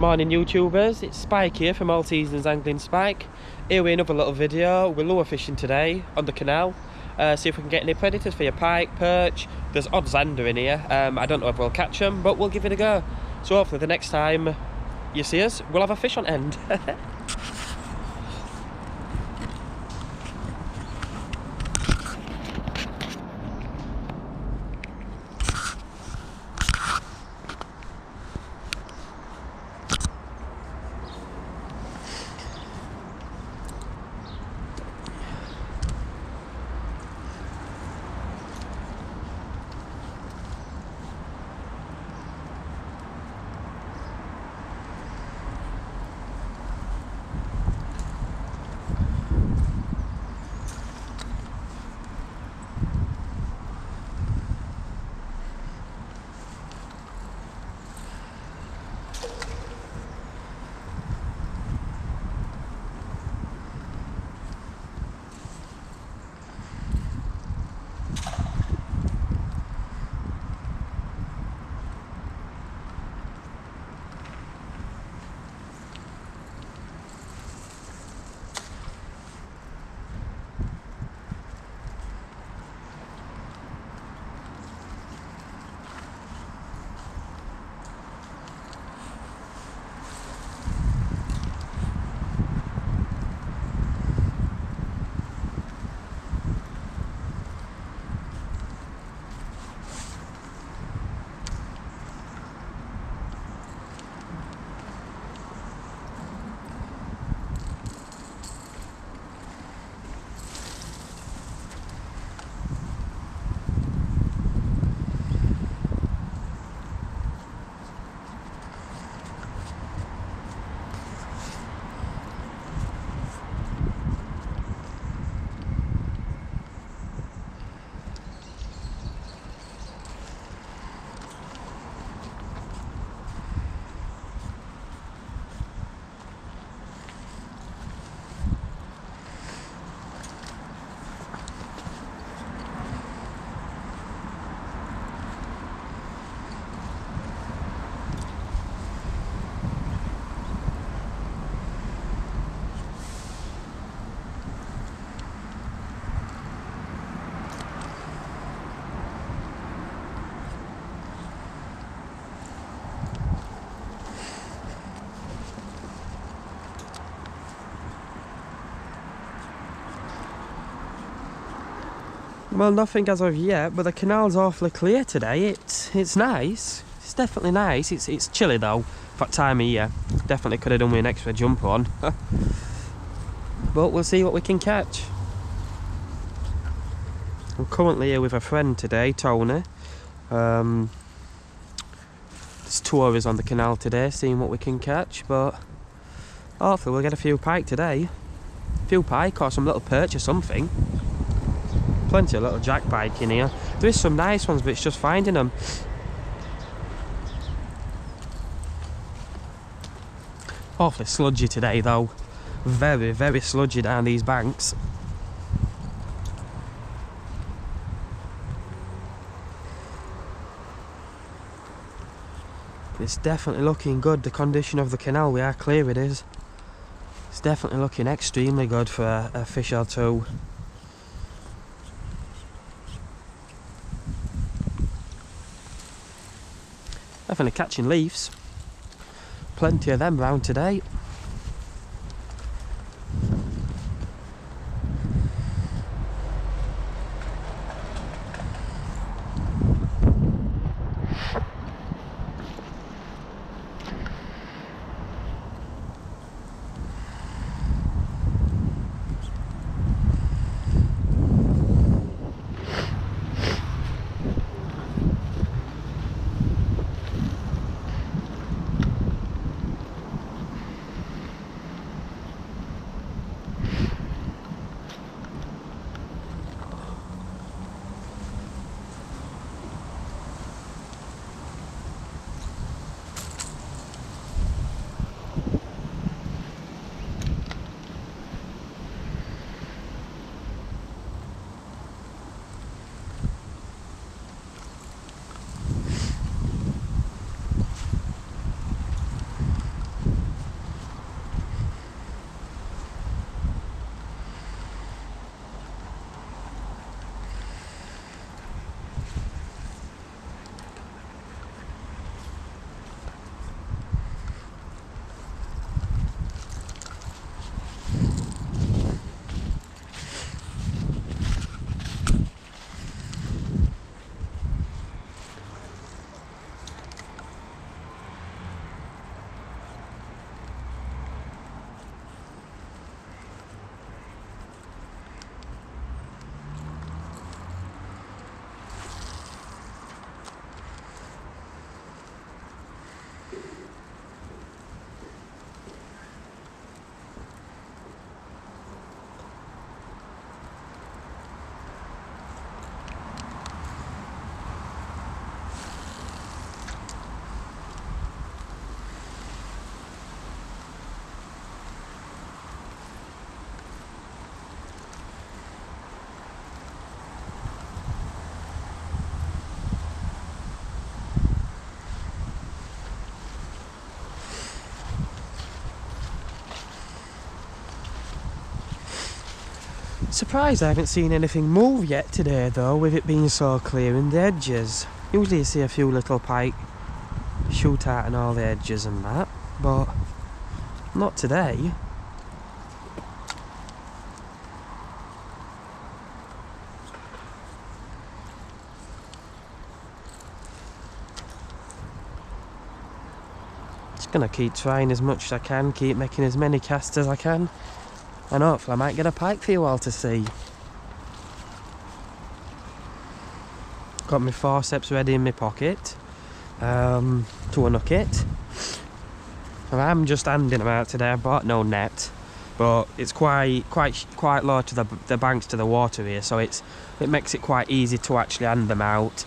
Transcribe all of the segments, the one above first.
Morning YouTubers, it's Pike here from All Seasons Angling Spike. Here with another little video. We're lure fishing today on the canal. See if we can get any predators for your pike, perch. There's odd zander in here. I don't know if we'll catch them, but we'll give it a go. So hopefully the next time you see us, we'll have a fish on end. Well, nothing as of yet, but the canal's awfully clear today. It's nice. It's definitely nice. It's chilly though for that time of year. Definitely could have done with an extra jumper on. But we'll see what we can catch. I'm currently here with a friend today, Tony. There's two of us on the canal today, seeing what we can catch, but hopefully we'll get a few pike today. A few pike or some little perch or something. Plenty of little jack pike in here. There is some nice ones, but it's just finding them. Awfully sludgy today though. Very, very sludgy down these banks. It's definitely looking good. The condition of the canal, we are clear it is. It's definitely looking extremely good for a fish or two. Definitely catching leaves. Plenty of them round today. surprised I haven't seen anything move yet today though, with it being so clear in the edges. Usually you see a few little pike shoot out and all the edges and that, but not today. Just gonna keep trying as much as I can, keep making as many casts as I can, and hopefully I might get a pike for you all to see. Got my forceps ready in my pocket to unhook it. And I'm just handing them out today. I bought no net, but it's quite low to the banks to the water here, so it makes it quite easy to actually hand them out.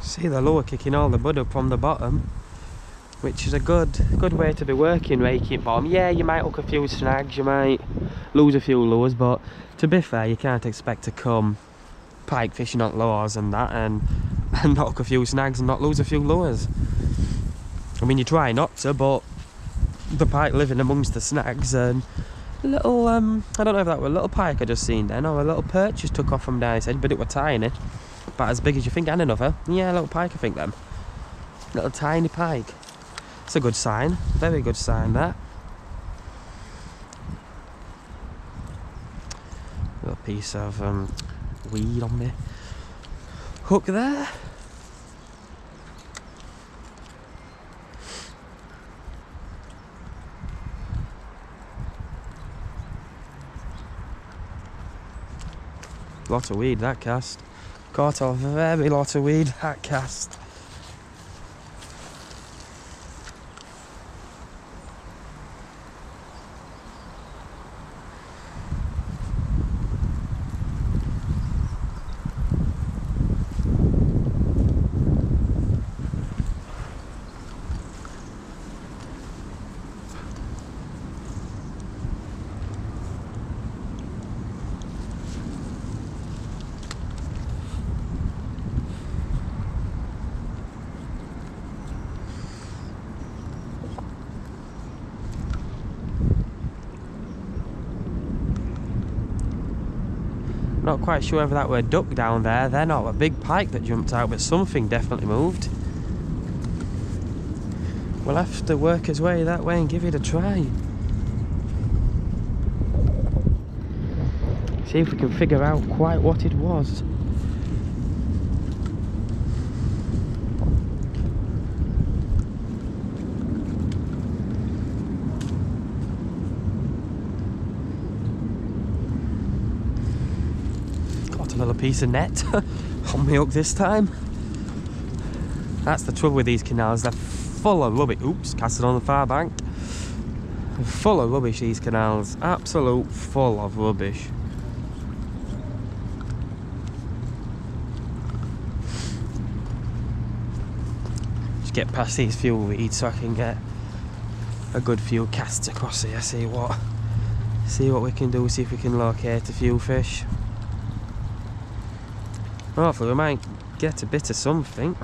See the lure kicking all the bud up from the bottom, which is a good way to be working raking bottom. Yeah, you might hook a few snags, you might lose a few lures, but to be fair, you can't expect to come pike fishing on lures and that and not hook a few snags and not lose a few lures. I mean, you try not to, but the pike living amongst the snags, and a little I don't know if that were a little pike I just seen then, or a little perch just took off from down his head, but it were tiny. About as big as you think, and another. Yeah, a little pike I think them. Little tiny pike. It's a good sign. Very good sign, that. Little piece of weed on me hook there. Lot of weed that cast. Caught a very lot of weed that cast. Not quite sure whether that were a duck down there. They're not a big pike that jumped out, but something definitely moved. We'll have to work his way that way and give it a try. See if we can figure out quite what it was. Little piece of net on my hook this time. That's the trouble with these canals, they're full of rubbish. Oops, casted on the far bank. They're full of rubbish, these canals. Absolute full of rubbish. Just get past these few weeds so I can get a good few casts across here. See what we can do, see if we can locate a few fish. Hopefully we might get a bit of something.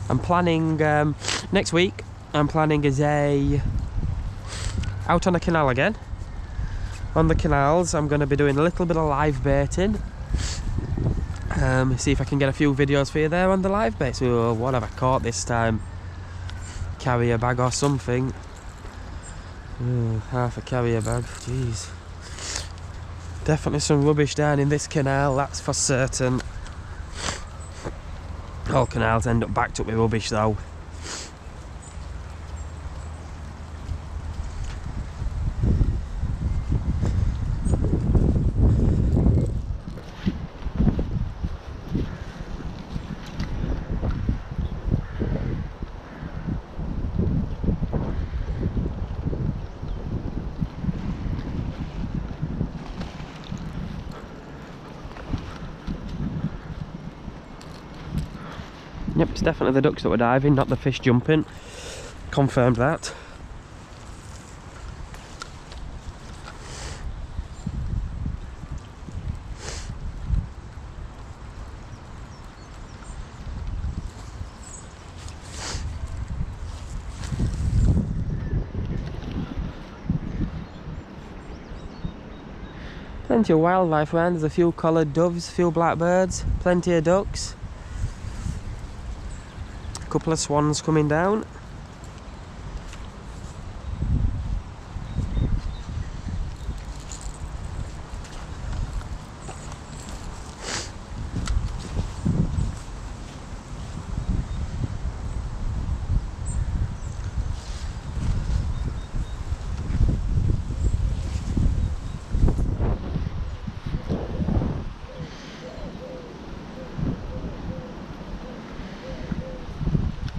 I'm planning next week. I'm planning as a out on the canal again. On the canals, I'm going to be doing a little bit of live baiting, See if I can get a few videos for you there on the live bits. Oh, what have I caught this time? Carrier bag or something. Half a carrier bag, jeez. Definitely some rubbish down in this canal, that's for certain. All canals end up backed up with rubbish though. Yep, it's definitely the ducks that were diving, not the fish jumping. Confirmed that. Plenty of wildlife around. There's a few collared doves, a few blackbirds, plenty of ducks. A couple of swans coming down.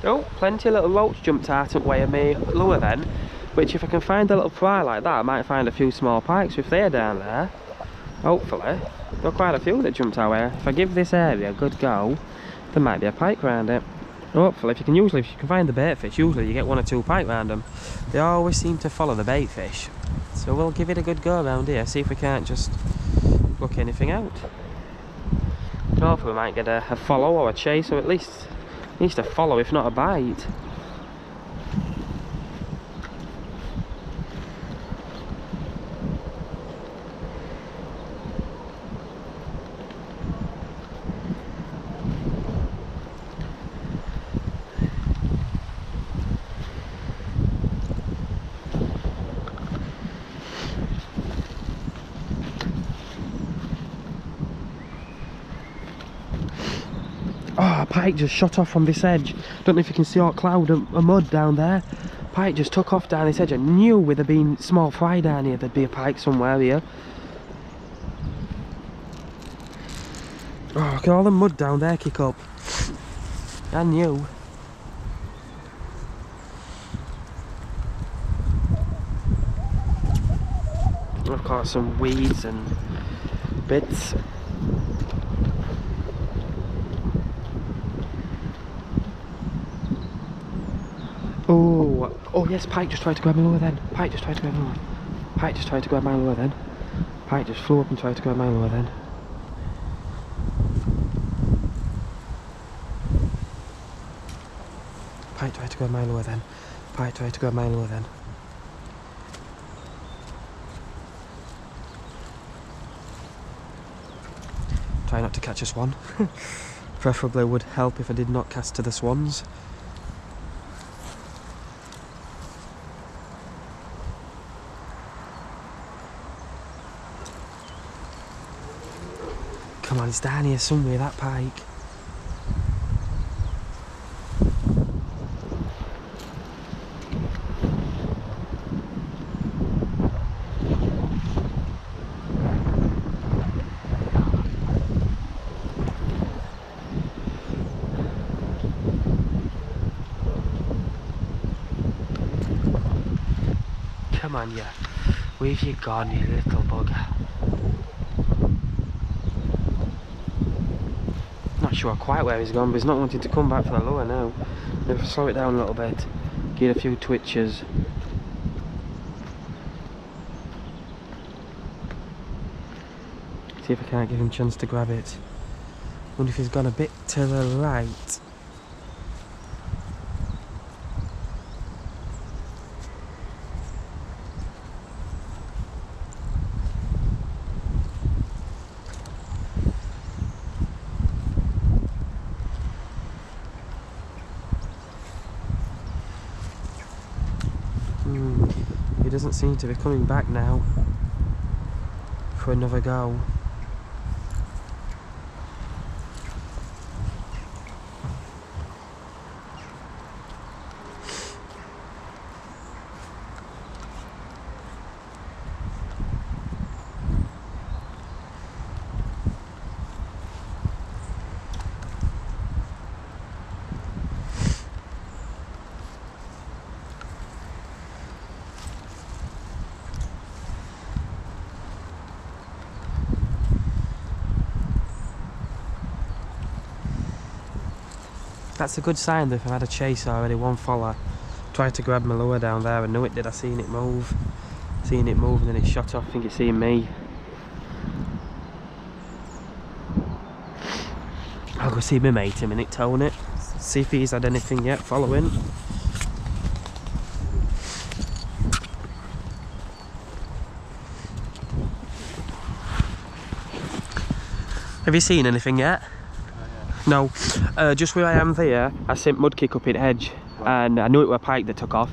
Oh, plenty of little roach jumped out and way of me lower then, which if I can find a little fry like that, I might find a few small pikes. If they're down there, hopefully, there are quite a few that jumped our way. If I give this area a good go, there might be a pike round it. Hopefully, if you can find the bait fish, usually you get 1 or 2 pike round them. They always seem to follow the bait fish. So we'll give it a good go around here, see if we can't just block anything out. Hopefully we might get a follow or a chase, or at least a follow, if not a bite. Oh, a pike just shot off from this edge. Don't know if you can see all cloud of mud down there. Pike just took off down this edge. I knew with there being small fry down here there'd be a pike somewhere here. Oh, look at all the mud down there kick up. I knew. I've caught some weeds and bits. Oh yes, pike just tried to grab my lure then. Pike just tried to grab my lure. Pike just tried to grab my lure then. Pike just flew up and tried to grab my lure then. Pike tried to grab my lure then. Pike tried to grab my lure then. Try not to catch a swan. Preferably would help if I did not cast to the swans. Come on, it's down here somewhere, that pike. Come on, yeah. Where have you gone, you little bugger? Not sure quite where he's gone, but he's not wanting to come back for the lure now. Maybe slow it down a little bit, get a few twitches. See if I can't give him a chance to grab it. Wonder if he's gone a bit to the right. doesn't seem to be coming back now for another go. That's a good sign that if I've had a chase already, one follower. Tried to grab my lure down there, I knew it did, I seen it move. Seen it move and then it shot off, I think it's seen me. I'll go see my mate a minute, towing it. See if he's had anything yet following. Have you seen anything yet? No, just where I am there, I sent mud kick up in edge, and I knew it were a pike that took off.